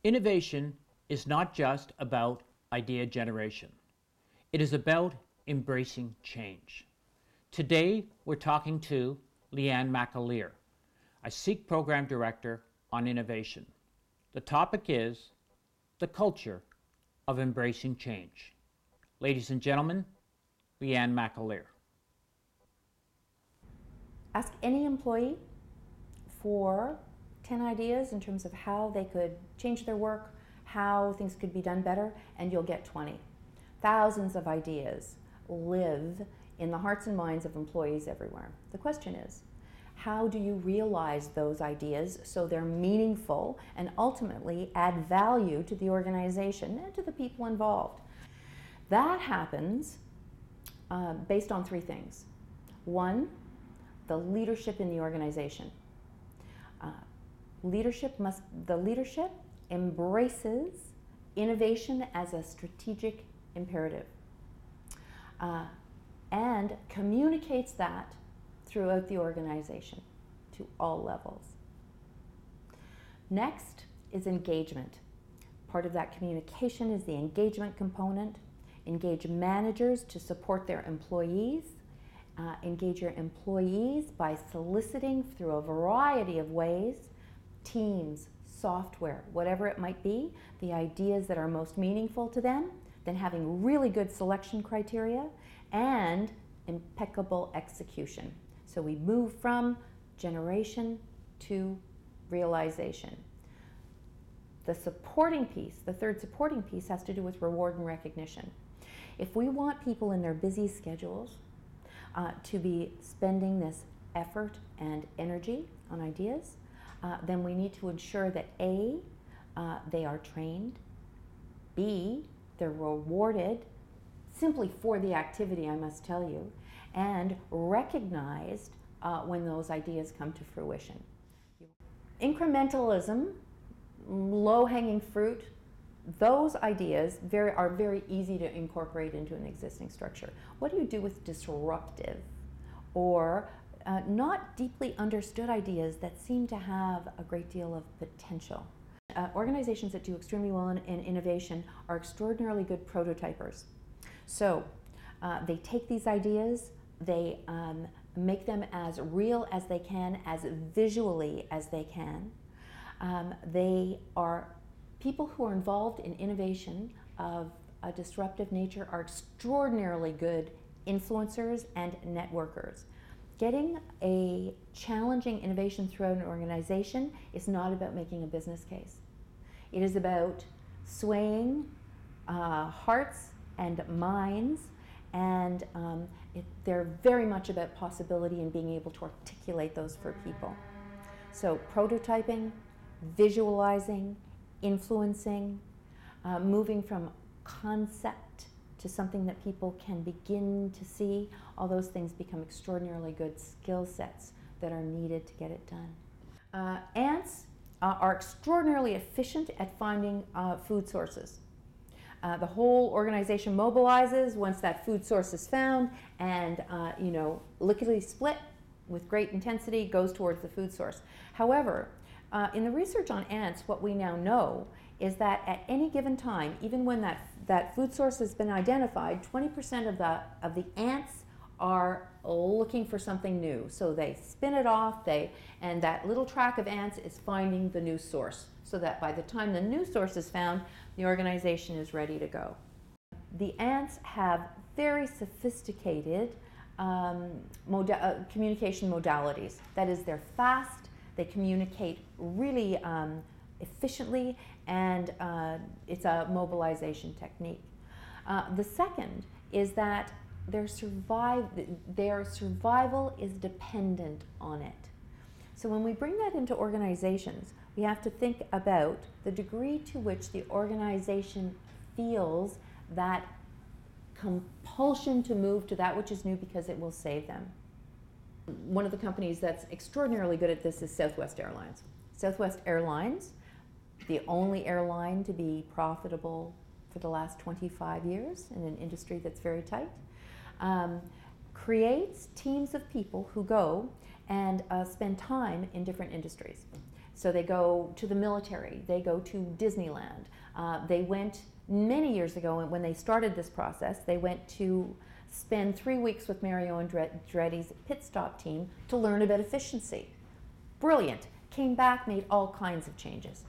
Innovation is not just about idea generation. It is about embracing change. Today, we're talking to Lee-Anne McAlear, a SEEK Program Director on Innovation. The topic is the culture of embracing change. Ladies and gentlemen, Lee-Anne McAlear. Ask any employee for 10 ideas in terms of how they could change their work, how things could be done better, and you'll get 20. Thousands of ideas live in the hearts and minds of employees everywhere. The question is, how do you realize those ideas so they're meaningful and ultimately add value to the organization and to the people involved? That happens based on three things. One, the leadership in the organization. The leadership embraces innovation as a strategic imperative and communicates that throughout the organization to all levels. Next is engagement. Part of that communication is the engagement component. Engage managers to support their employees. Engage your employees by soliciting through a variety of ways, teams, software, whatever it might be, the ideas that are most meaningful to them, then having really good selection criteria and impeccable execution. So we move from generation to realization. The supporting piece, the third supporting piece, has to do with reward and recognition. If we want people in their busy schedules to be spending this effort and energy on ideas, then we need to ensure that A, they are trained, B, they're rewarded simply for the activity, I must tell you, and recognized when those ideas come to fruition. Incrementalism, low-hanging fruit, those ideas are very easy to incorporate into an existing structure. What do you do with disruptive or not deeply understood ideas that seem to have a great deal of potential? Organizations that do extremely well in innovation are extraordinarily good prototypers. So they take these ideas, they make them as real as they can, as visually as they can. They are people who are involved in innovation of a disruptive nature are extraordinarily good influencers and networkers. Getting a challenging innovation throughout an organization is not about making a business case. It is about swaying hearts and minds, and they're very much about possibility and being able to articulate those for people. So prototyping, visualizing, influencing, moving from concept to something that people can begin to see, all those things become extraordinarily good skill sets that are needed to get it done. Ants are extraordinarily efficient at finding food sources. The whole organization mobilizes once that food source is found and, lickety split with great intensity goes towards the food source. However, in the research on ants, what we now know is that at any given time, even when that food source has been identified, 20% of the ants are looking for something new. So they spin it off, and that little track of ants is finding the new source, so that by the time the new source is found, the organization is ready to go. The ants have very sophisticated communication modalities. That is, they're fast, they communicate really efficiently, and it's a mobilization technique. The second is that their survival is dependent on it. So when we bring that into organizations, we have to think about the degree to which the organization feels that compulsion to move to that which is new because it will save them. One of the companies that's extraordinarily good at this is Southwest Airlines. Southwest Airlines, the only airline to be profitable for the last 25 years in an industry that's very tight, creates teams of people who go and spend time in different industries. So they go to the military, they go to Disneyland. They went many years ago when they started this process, they went to spend 3 weeks with Mario Andretti's pit stop team to learn about efficiency. Brilliant. Came back, made all kinds of changes.